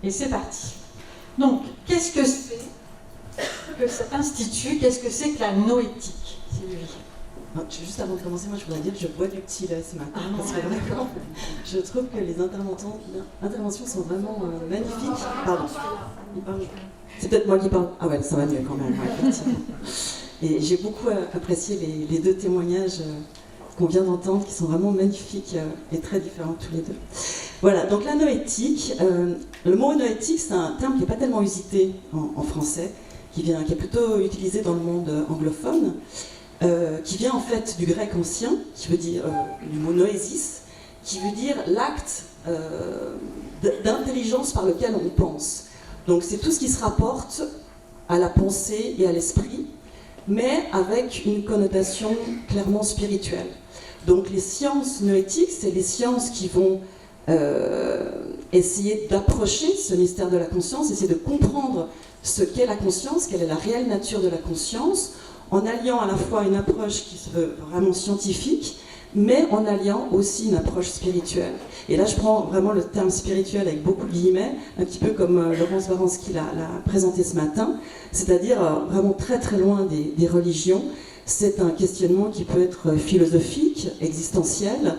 Et c'est parti. Donc, qu'est-ce que c'est que cet institut? Qu'est-ce que c'est que la noétique, Sylvie? Juste avant de commencer, moi je voudrais dire que je bois du petit lait ce matin, parce que vraiment, je trouve que les interventions sont vraiment magnifiques. Pardon. C'est peut-être moi qui parle. Ah ouais, ça va mieux quand même, ouais, effectivement. Et j'ai beaucoup apprécié les deux témoignages qu'on vient d'entendre, qui sont vraiment magnifiques et très différents tous les deux. Voilà, donc la noétique, le mot noétique, c'est un terme qui n'est pas tellement usité en français, qui est plutôt utilisé dans le monde anglophone. Qui vient en fait du grec ancien, qui veut dire du mot noésis, qui veut dire l'acte d'intelligence par lequel on pense. Donc c'est tout ce qui se rapporte à la pensée et à l'esprit, mais avec une connotation clairement spirituelle. Donc les sciences noétiques, c'est les sciences qui vont essayer d'approcher ce mystère de la conscience, essayer de comprendre ce qu'est la conscience, quelle est la réelle nature de la conscience, en alliant à la fois une approche qui se veut vraiment scientifique, mais en alliant aussi une approche spirituelle. Et là, je prends vraiment le terme spirituel avec beaucoup de guillemets, un petit peu comme Laurence Baranski l'a présenté ce matin, c'est-à-dire vraiment très très loin des religions. C'est un questionnement qui peut être philosophique, existentiel,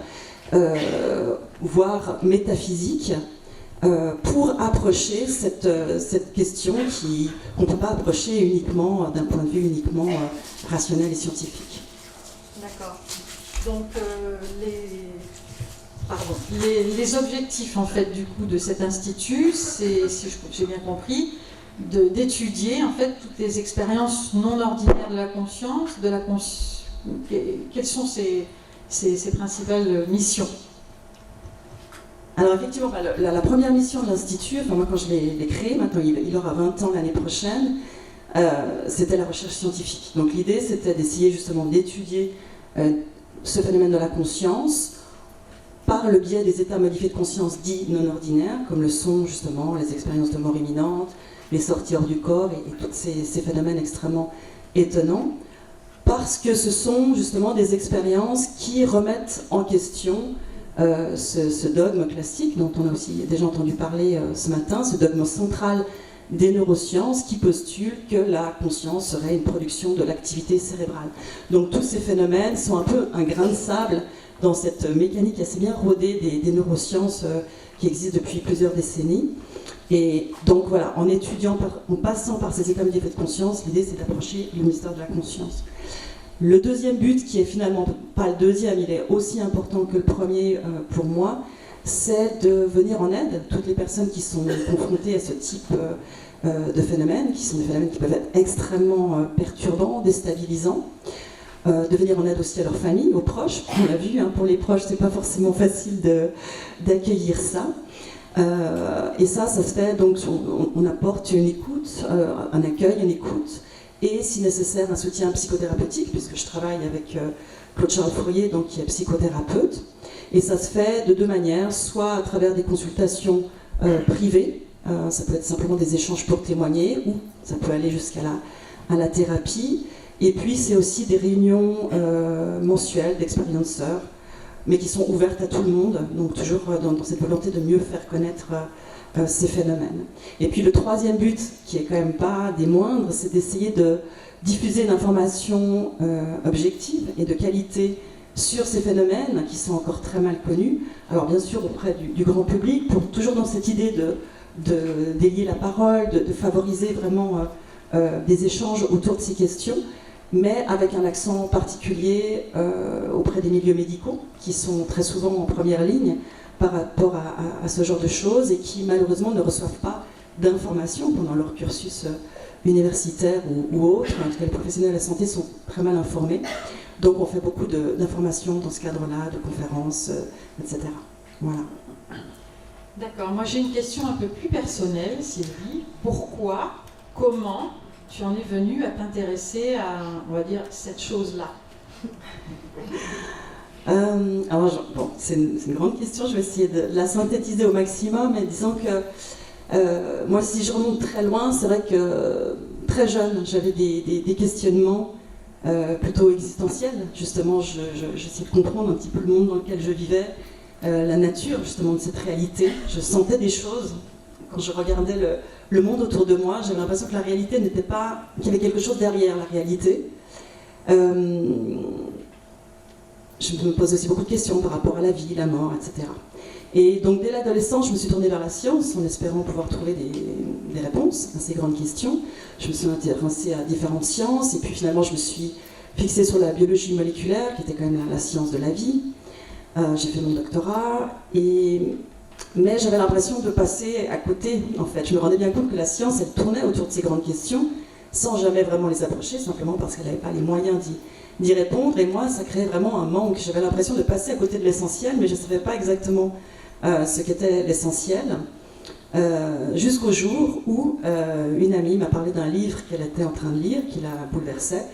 voire métaphysique, pour approcher cette question qu'on ne peut pas approcher uniquement d'un point de vue uniquement rationnel et scientifique. D'accord. Donc les objectifs en fait du coup de cet institut, c'est, si j'ai bien compris, d'étudier en fait toutes les expériences non ordinaires de la conscience, quelles sont ses principales missions? Alors effectivement, la première mission de l'Institut, enfin moi quand je l'ai créé, maintenant il aura 20 ans l'année prochaine, c'était la recherche scientifique. Donc l'idée c'était d'essayer justement d'étudier ce phénomène de la conscience par le biais des états modifiés de conscience dits non ordinaires, comme le sont justement les expériences de mort imminente, les sorties hors du corps et tous ces phénomènes extrêmement étonnants, parce que ce sont justement des expériences qui remettent en question ce dogme classique dont on a aussi déjà entendu parler ce matin, ce dogme central des neurosciences qui postule que la conscience serait une production de l'activité cérébrale. Donc tous ces phénomènes sont un peu un grain de sable dans cette mécanique assez bien rodée des neurosciences qui existent depuis plusieurs décennies. Et donc voilà, en passant par ces états modifiés de conscience, l'idée c'est d'approcher le mystère de la conscience. Le deuxième but, qui est finalement pas le deuxième, il est aussi important que le premier pour moi, c'est de venir en aide à toutes les personnes qui sont confrontées à ce type de phénomènes, qui sont des phénomènes qui peuvent être extrêmement perturbants, déstabilisants, de venir en aide aussi à leurs familles, aux proches. On l'a vu, hein, pour les proches, c'est pas forcément facile d'accueillir ça. Et ça se fait, donc on apporte une écoute, un accueil, une écoute, et si nécessaire un soutien psychothérapeutique, puisque je travaille avec Claude-Charles Fourier, donc, qui est psychothérapeute. Et ça se fait de deux manières, soit à travers des consultations privées, ça peut être simplement des échanges pour témoigner, ou ça peut aller jusqu'à la thérapie. Et puis c'est aussi des réunions mensuelles d'expérienceurs, mais qui sont ouvertes à tout le monde, donc toujours dans cette volonté de mieux faire connaître ces phénomènes. Et puis le troisième but, qui est quand même pas des moindres, c'est d'essayer de diffuser une information objective et de qualité sur ces phénomènes qui sont encore très mal connus. Alors bien sûr auprès du grand public, toujours dans cette idée de délier la parole, de favoriser vraiment des échanges autour de ces questions, mais avec un accent particulier auprès des milieux médicaux, qui sont très souvent en première ligne par rapport à ce genre de choses et qui malheureusement ne reçoivent pas d'informations pendant leur cursus universitaire ou autre. En tout cas, les professionnels de la santé sont très mal informés. Donc on fait beaucoup d'informations dans ce cadre-là, de conférences, etc. Voilà. D'accord. Moi j'ai une question un peu plus personnelle, Sylvie. Pourquoi, comment tu en es venue à t'intéresser à, on va dire, cette chose-là? Bon, c'est une grande question, je vais essayer de la synthétiser au maximum, mais disons que moi, si je remonte très loin, c'est vrai que très jeune, j'avais des questionnements plutôt existentiels. Justement, j'essayais de comprendre un petit peu le monde dans lequel je vivais, la nature justement de cette réalité. Je sentais des choses quand je regardais le monde autour de moi, j'avais l'impression que la réalité n'était pas... qu'il y avait quelque chose derrière la réalité. Je me pose aussi beaucoup de questions par rapport à la vie, la mort, etc. Et donc dès l'adolescence, je me suis tournée vers la science en espérant pouvoir trouver des réponses à ces grandes questions. Je me suis intéressée à différentes sciences et puis finalement je me suis fixée sur la biologie moléculaire, qui était quand même la science de la vie. J'ai fait mon doctorat, mais j'avais l'impression de passer à côté, en fait. Je me rendais bien compte que la science, elle tournait autour de ces grandes questions, sans jamais vraiment les approcher, simplement parce qu'elle n'avait pas les moyens d'y répondre. Et moi, ça créait vraiment un manque. J'avais l'impression de passer à côté de l'essentiel, mais je ne savais pas exactement ce qu'était l'essentiel. Jusqu'au jour où une amie m'a parlé d'un livre qu'elle était en train de lire, qui la bouleversait,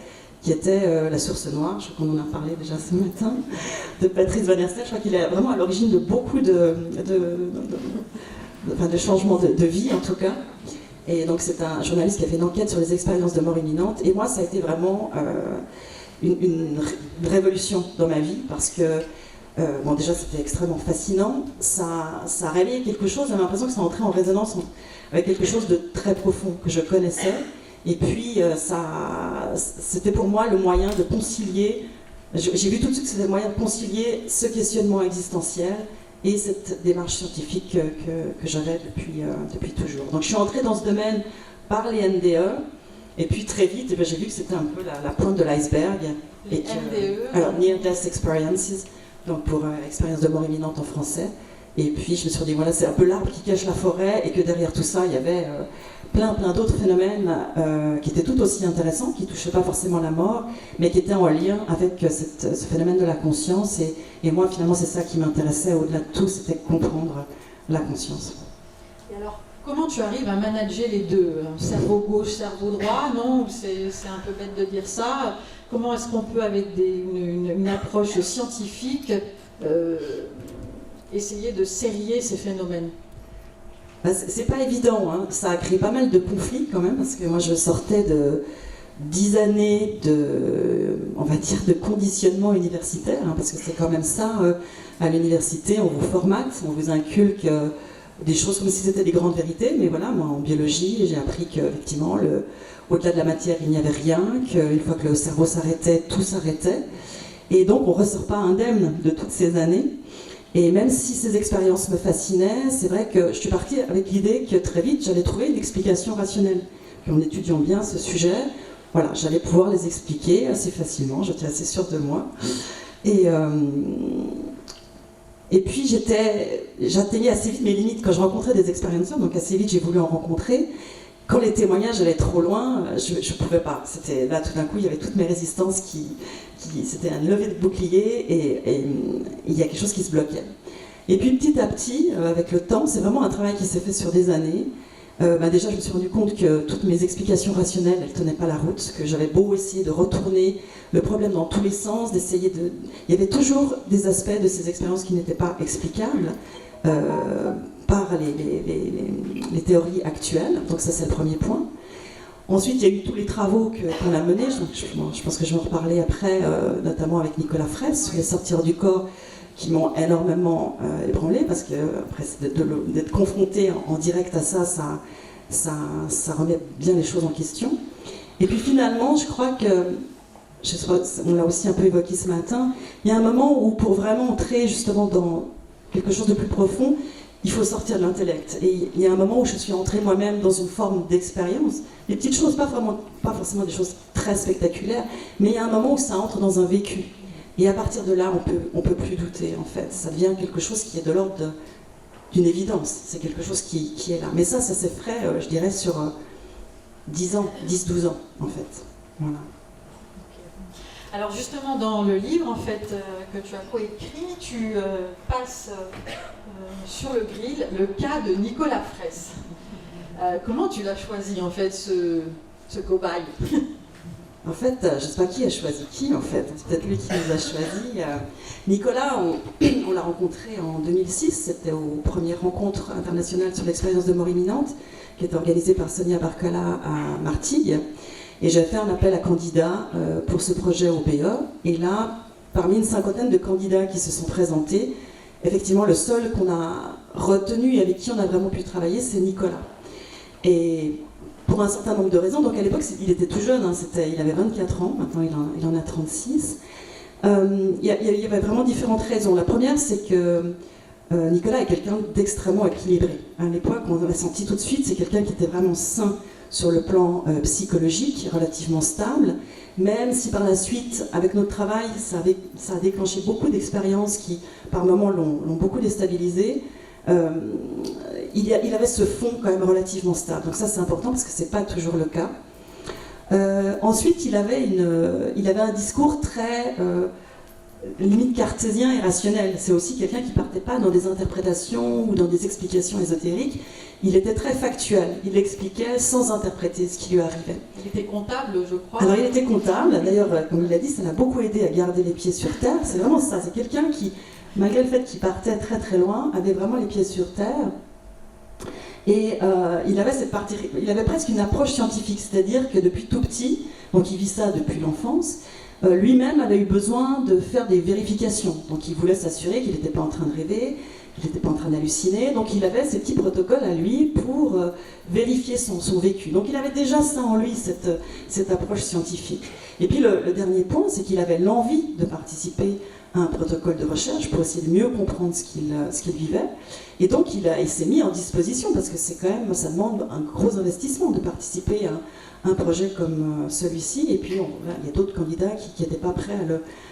qui était La Source Noire, je crois qu'on en a parlé déjà ce matin, de Patrice Van Herstel. Je crois qu'il est vraiment à l'origine de beaucoup de changements de vie, en tout cas. Et donc c'est un journaliste qui a fait une enquête sur les expériences de mort imminente. Et moi, ça a été vraiment une révolution dans ma vie, parce que, bon, déjà, c'était extrêmement fascinant. Ça a réveillé quelque chose, j'avais l'impression que ça entrait en résonance avec quelque chose de très profond que je connaissais. Et puis, c'était pour moi le moyen de concilier, j'ai vu tout de suite que c'était le moyen de concilier ce questionnement existentiel et cette démarche scientifique que j'avais depuis toujours. Donc je suis entrée dans ce domaine par les NDE, et puis très vite, j'ai vu que c'était un peu la pointe de l'iceberg. Les NDE alors, Near Death Experiences, donc pour expérience de mort imminente en français. Et puis je me suis dit, voilà, c'est un peu l'arbre qui cache la forêt, et que derrière tout ça, il y avait plein d'autres phénomènes qui étaient tout aussi intéressants, qui ne touchaient pas forcément la mort, mais qui étaient en lien avec ce phénomène de la conscience. Et moi, finalement, c'est ça qui m'intéressait au-delà de tout, c'était comprendre la conscience. Et alors, comment tu arrives à manager les deux, cerveau gauche, cerveau droit? Non, c'est un peu bête de dire ça. Comment est-ce qu'on peut, avec une approche scientifique, essayer de serrer ces phénomènes? C'est pas évident, hein. Ça a créé pas mal de conflits quand même, parce que moi je sortais de 10 années on va dire, de conditionnement universitaire, hein, parce que c'est quand même ça, à l'université, on vous formate, on vous inculque des choses comme si c'était des grandes vérités, mais voilà, moi en biologie, j'ai appris qu'effectivement, au-delà de la matière, il n'y avait rien, qu'une fois que le cerveau s'arrêtait, tout s'arrêtait, et donc on ne ressort pas indemne de toutes ces années. Et même si ces expériences me fascinaient, c'est vrai que je suis partie avec l'idée que très vite, j'allais trouver une explication rationnelle. Puis en étudiant bien ce sujet, voilà, j'allais pouvoir les expliquer assez facilement, j'étais assez sûre de moi. Et puis j'atteignais assez vite mes limites quand je rencontrais des expérienceurs, donc assez vite j'ai voulu en rencontrer. Quand les témoignages allaient trop loin, je ne pouvais pas. C'était là, tout d'un coup, il y avait toutes mes résistances c'était un lever de bouclier, et il y a quelque chose qui se bloquait. Et puis petit à petit, avec le temps, c'est vraiment un travail qui s'est fait sur des années. Déjà, je me suis rendu compte que toutes mes explications rationnelles, elles ne tenaient pas la route, que j'avais beau essayer de retourner le problème dans tous les sens, d'essayer de... Il y avait toujours des aspects de ces expériences qui n'étaient pas explicables par les théories actuelles. Donc ça, c'est le premier point. Ensuite, il y a eu tous les travaux qu'on a menés. Je pense que je vais en reparler après, notamment avec Nicolas Fraisse, sur les sortir du corps, qui m'ont énormément ébranlé, parce que après, d'être confronté en direct à ça remet bien les choses en question. Et puis finalement, je crois que, on l'a aussi un peu évoqué ce matin, il y a un moment où, pour vraiment entrer justement dans quelque chose de plus profond, il faut sortir de l'intellect. Et il y a un moment où je suis entrée moi-même dans une forme d'expérience. Des petites choses, pas forcément des choses très spectaculaires, mais il y a un moment où ça entre dans un vécu. Et à partir de là, on peut plus douter, en fait. Ça devient quelque chose qui est de l'ordre d'une évidence. C'est quelque chose qui est là. Mais ça s'est fait, je dirais, sur 10 ans, 10-12 ans, en fait. Voilà. Alors justement, dans le livre, en fait, que tu as coécrit, tu passes sur le grill le cas de Nicolas Fraisse. Comment tu l'as choisi, en fait, ce cobaye? En fait, je ne sais pas qui a choisi qui, en fait. C'est peut-être lui qui nous a choisis. Nicolas, on l'a rencontré en 2006. C'était aux premières rencontres internationales sur l'expérience de mort imminente, qui était organisée par Sonia Barcala à Martigues. Et j'ai fait un appel à candidats pour ce projet au BE. Et là, parmi une cinquantaine de candidats qui se sont présentés, effectivement, le seul qu'on a retenu et avec qui on a vraiment pu travailler, c'est Nicolas. Et pour un certain nombre de raisons, donc à l'époque, il était tout jeune, hein, il avait 24 ans, maintenant il en a 36. Il y avait vraiment différentes raisons. La première, c'est que Nicolas est quelqu'un d'extrêmement équilibré. À l'époque, on l'a senti tout de suite, c'est quelqu'un qui était vraiment sain sur le plan psychologique, relativement stable, même si par la suite, avec notre travail, ça a déclenché beaucoup d'expériences qui, par moments, l'ont beaucoup déstabilisé. Il avait ce fond quand même relativement stable. Donc ça, c'est important parce que ce n'est pas toujours le cas. Ensuite, il avait un discours très limite cartésien et rationnel. C'est aussi quelqu'un qui ne partait pas dans des interprétations ou dans des explications ésotériques. Il était très factuel. Il expliquait sans interpréter ce qui lui arrivait. Il était comptable, je crois. Alors, il était comptable. D'ailleurs, comme il l'a dit, ça l'a beaucoup aidé à garder les pieds sur terre. C'est vraiment ça. C'est quelqu'un qui, malgré le fait qu'il partait très très loin, avait vraiment les pieds sur terre. Et il avait presque une approche scientifique, c'est-à-dire que depuis tout petit, donc il vit ça depuis l'enfance, lui-même avait eu besoin de faire des vérifications. Donc il voulait s'assurer qu'il n'était pas en train de rêver, qu'il n'était pas en train d'halluciner. Donc il avait ces petits protocoles à lui pour vérifier son vécu. Donc il avait déjà ça en lui, cette approche scientifique. Et puis le dernier point, c'est qu'il avait l'envie de participer à un protocole de recherche pour essayer de mieux comprendre ce qu'il vivait. Et donc il s'est mis en disposition, parce que c'est quand même, ça demande un gros investissement de participer à un projet comme celui-ci. Et puis il y a d'autres candidats qui n'étaient pas prêts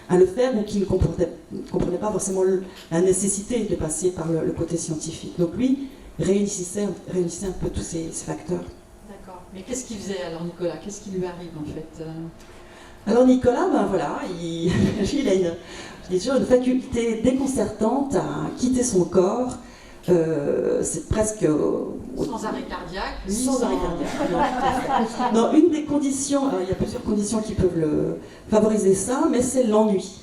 à le faire ou qui ne comprenaient pas forcément la nécessité de passer par le côté scientifique. Donc lui réunissait un peu tous ces facteurs. D'accord. Mais qu'est-ce qu'il faisait alors, Nicolas? Qu'est-ce qui lui arrive en fait? Alors Nicolas, ben voilà, il a une faculté déconcertante à quitter son corps. C'est presque... Sans arrêt cardiaque. Sans arrêt cardiaque. Non, une des conditions, il y a plusieurs conditions qui peuvent favoriser ça, mais c'est l'ennui.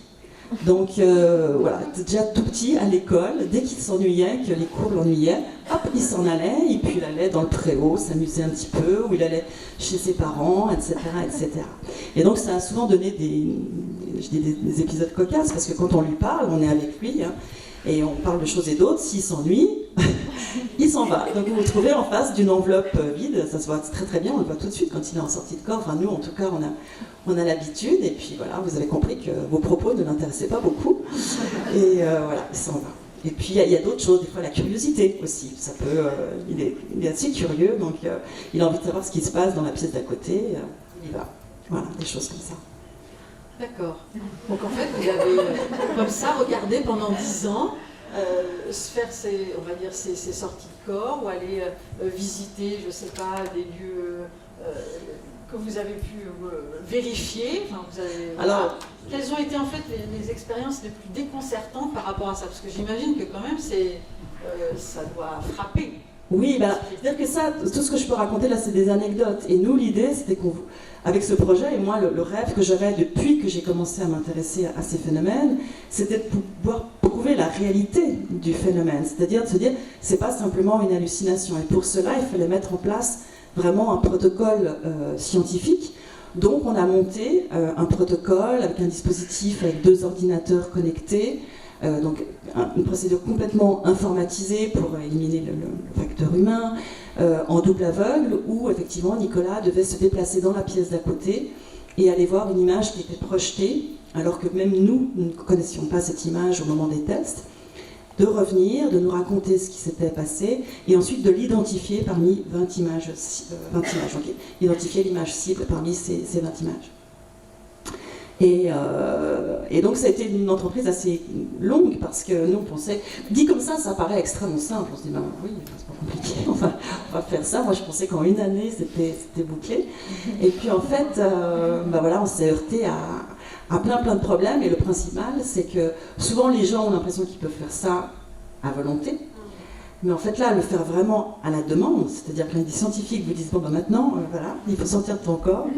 Donc voilà, déjà tout petit à l'école, dès qu'il s'ennuyait, que les cours l'ennuyaient, hop, il s'en allait, et puis il allait dans le préau, s'amuser un petit peu, ou il allait chez ses parents, etc., etc. Et donc ça a souvent donné des épisodes cocasses, parce que quand on lui parle, on est avec lui, hein, et on parle de choses et d'autres, s'il s'ennuie, il s'en va. Donc vous vous trouvez en face d'une enveloppe vide, ça se voit très très bien, on le voit tout de suite quand il est en sortie de corps. Enfin nous en tout cas on a l'habitude, et puis voilà, vous avez compris que vos propos ne l'intéressaient pas beaucoup. Et voilà, il s'en va. Et puis il y a d'autres choses, des fois la curiosité aussi. Ça peut, il est assez curieux, donc il a envie de savoir ce qui se passe dans la pièce d'à côté, il y va. Voilà, des choses comme ça. D'accord. Donc en fait, vous avez comme ça regardé pendant 10 ans se faire ses sorties de corps, ou aller visiter, je ne sais pas, des lieux que vous avez pu vérifier. Enfin, Alors, quelles ont été en fait les expériences les plus déconcertantes par rapport à ça? Parce que j'imagine que quand même ça doit frapper. Oui, c'est-à-dire que ça, tout ce que je peux raconter là, c'est des anecdotes. Et nous, l'idée, c'était avec ce projet, et moi, le rêve que j'avais depuis que j'ai commencé à m'intéresser à ces phénomènes, c'était de pouvoir prouver la réalité du phénomène. C'est-à-dire de se dire, c'est pas simplement une hallucination. Et pour cela, il fallait mettre en place vraiment un protocole scientifique. Donc, on a monté un protocole avec un dispositif avec 2 ordinateurs connectés. Donc une procédure complètement informatisée pour éliminer le facteur humain, en double aveugle, où effectivement Nicolas devait se déplacer dans la pièce d'à côté et aller voir une image qui était projetée, alors que même nous ne connaissions pas cette image au moment des tests, de revenir, de nous raconter ce qui s'était passé, et ensuite de l'identifier parmi 20 images, okay. Identifier l'image cible parmi ces 20 images. Et donc ça a été une entreprise assez longue, parce que nous on pensait, dit comme ça paraît extrêmement simple, on se dit ben oui, c'est pas compliqué, on va faire ça. Moi je pensais qu'en une année c'était bouclé, et puis en fait voilà, on s'est heurté à plein de problèmes, et le principal c'est que souvent les gens ont l'impression qu'ils peuvent faire ça à volonté. Mais en fait là, le faire vraiment à la demande, c'est-à-dire que des scientifiques vous disent bon ben maintenant, voilà, il faut sortir de ton corps,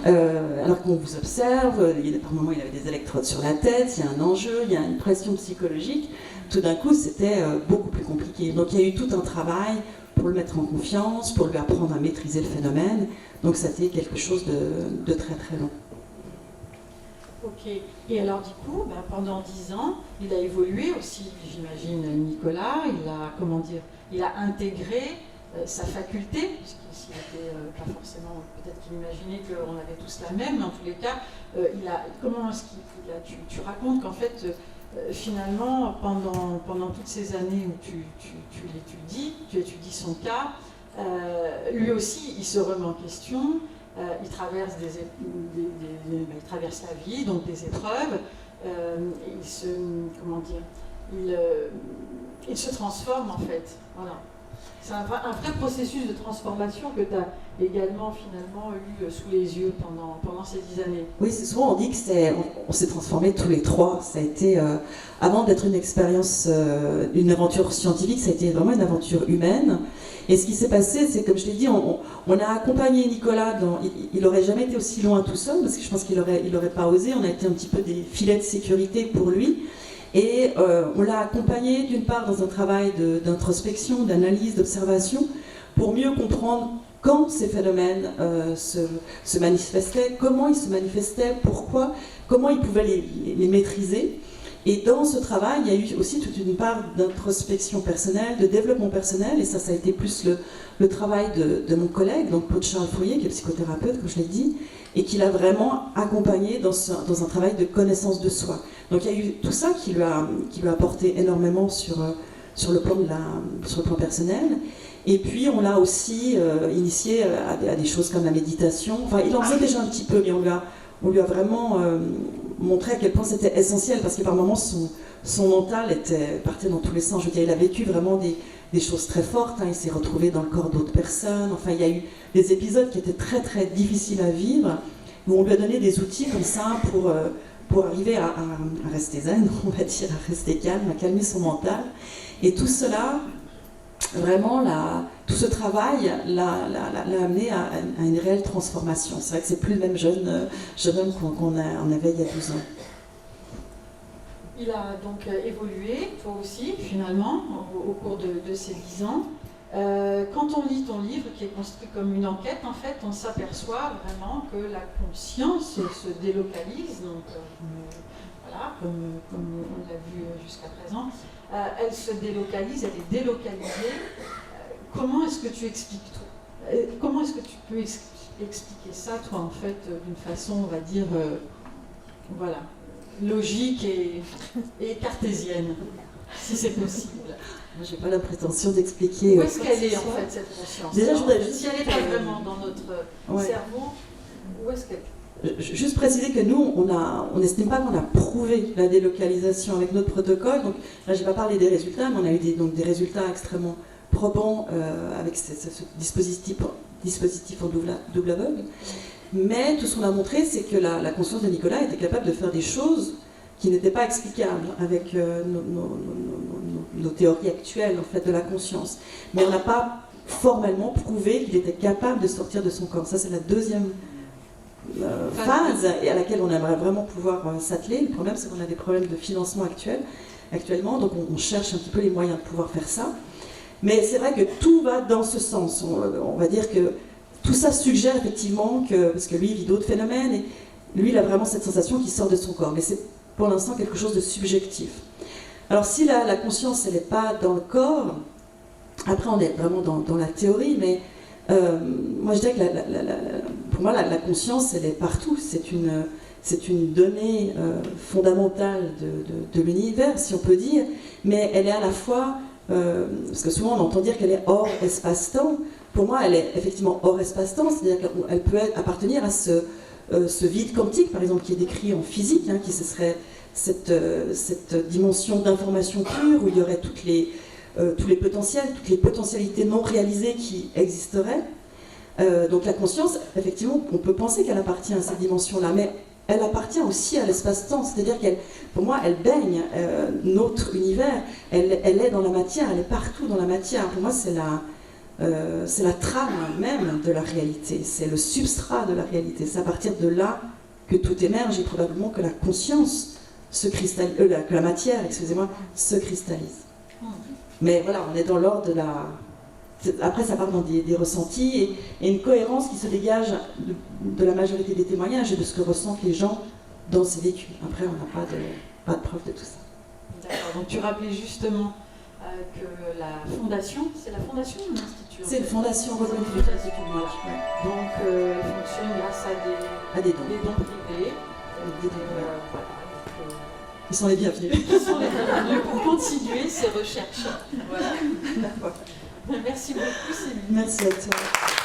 alors qu'on vous observe, par moments il avait des électrodes sur la tête, il y a un enjeu, il y a une pression psychologique, tout d'un coup c'était beaucoup plus compliqué. Donc il y a eu tout un travail pour le mettre en confiance, pour lui apprendre à maîtriser le phénomène, donc ça a été quelque chose de très très long. Ok. Et alors du coup, pendant 10 ans, il a évolué aussi, j'imagine, Nicolas. Il a intégré sa faculté, puisqu'il n'était pas forcément, peut-être qu'il imaginait qu'on avait tous la même, mais en tous les cas, comment est-ce qu'il a, tu racontes qu'en fait, finalement, pendant toutes ces années où tu étudies son cas, lui aussi, il se remet en question. Il traverse il traverse la vie, donc des épreuves. Il se transforme en fait. Voilà. C'est un vrai processus de transformation que tu as également finalement eu sous les yeux pendant ces 10 années. Oui, souvent on dit on s'est transformés tous les trois. Ça a été, avant d'être une expérience, une aventure scientifique, ça a été vraiment une aventure humaine. Et ce qui s'est passé, c'est comme je l'ai dit, on a accompagné Nicolas il n'aurait jamais été aussi loin tout seul, parce que je pense qu'il aurait pas osé. On a été un petit peu des filets de sécurité pour lui. Et on l'a accompagné d'une part dans un travail d'introspection, d'analyse, d'observation, pour mieux comprendre quand ces phénomènes se manifestaient, comment ils se manifestaient, pourquoi, comment il pouvait les maîtriser. Et dans ce travail, il y a eu aussi toute une part d'introspection personnelle, de développement personnel, et ça a été plus le travail de mon collègue, donc Claude Charles Fourier, qui est psychothérapeute, comme je l'ai dit, et qui l'a vraiment accompagné dans un travail de connaissance de soi. Donc il y a eu tout ça qui lui a apporté énormément sur le plan personnel. Et puis on l'a aussi initié à des choses comme la méditation. Enfin, il en faisait déjà un petit peu, mais on lui a vraiment montré à quel point c'était essentiel, parce que par moments son mental partait dans tous les sens. Je veux dire, il a vécu vraiment des choses très fortes, hein. Il s'est retrouvé dans le corps d'autres personnes. Enfin, il y a eu des épisodes qui étaient très très difficiles à vivre, où on lui a donné des outils comme ça pour arriver à rester zen, on va dire, à rester calme, à calmer son mental. Et tout cela, vraiment, tout ce travail l'a amené à une réelle transformation. C'est vrai que c'est plus le même jeune homme qu'on avait il y a 12 ans. Il a donc évolué, toi aussi, finalement, au cours de ces 10 ans. Quand on lit ton livre, qui est construit comme une enquête, en fait, on s'aperçoit vraiment que la conscience se délocalise. Donc, voilà, comme on l'a vu jusqu'à présent. Elle se délocalise, elle est délocalisée. Comment est-ce que tu expliques tout? Comment est-ce que tu peux expliquer ça, toi, en fait, d'une façon, on va dire, voilà, logique et cartésienne, si c'est possible? Moi, je n'ai pas la prétention d'expliquer. Où est-ce qu'elle est, en fait, cette conscience? Déjà, je voudrais juste si elle n'est pas vraiment dans notre cerveau, où est-ce qu'elle est? Juste préciser que nous, on n'estime pas qu'on a prouvé la délocalisation avec notre protocole. Donc là, je n'ai pas parlé des résultats, mais on a eu des résultats extrêmement probants avec ce dispositif en double aveugle. Mais tout ce qu'on a montré, c'est que la conscience de Nicolas était capable de faire des choses qui n'étaient pas explicables avec nos théories actuelles, en fait, de la conscience. Mais on n'a pas formellement prouvé qu'il était capable de sortir de son corps. Ça, c'est la deuxième phase et à laquelle on aimerait vraiment pouvoir s'atteler. Le problème, c'est qu'on a des problèmes de financement actuellement, donc on cherche un petit peu les moyens de pouvoir faire ça. Mais c'est vrai que tout va dans ce sens. On va dire que tout ça suggère effectivement parce que lui, il vit d'autres phénomènes, et lui, il a vraiment cette sensation qu'il sort de son corps. Mais c'est pour l'instant quelque chose de subjectif. Alors si la conscience, elle n'est pas dans le corps, après on est vraiment dans la théorie, mais moi je dirais que pour moi la conscience, elle est partout. C'est une donnée fondamentale de l'univers, si on peut dire, mais elle est à la fois, parce que souvent on entend dire qu'elle est hors espace-temps. Pour moi, elle est effectivement hors espace-temps, c'est-à-dire qu'elle peut appartenir à ce vide quantique, par exemple, qui est décrit en physique, hein, qui ce serait cette dimension d'information pure où il y aurait tous les potentiels, toutes les potentialités non réalisées qui existeraient. Donc la conscience, effectivement, on peut penser qu'elle appartient à cette dimension-là, mais elle appartient aussi à l'espace-temps, c'est-à-dire pour moi, elle baigne notre univers, elle est dans la matière, elle est partout dans la matière. Pour moi, c'est la trame même de la réalité, c'est le substrat de la réalité. C'est à partir de là que tout émerge et probablement que la conscience se cristallise, que la matière, excusez-moi, se cristallise. Mais voilà, on est dans l'ordre de la... Après, ça part dans des ressentis et une cohérence qui se dégage de la majorité des témoignages et de ce que ressentent les gens dans ces véhicules. Après, on n'a pas de preuve de tout ça. D'accord, donc tu rappelais justement que la fondation, c'est la fondation ou l'institut? C'est une fondation reconnue du Fondation, public. voilà. Ouais. Donc elle fonctionne grâce à des dons. dons privés. Des dons, ouais. Voilà, donc, Ils sont les bienvenus. ils sont les bienvenus pour continuer ces recherches. Voilà. Merci beaucoup, Céline. Merci à toi.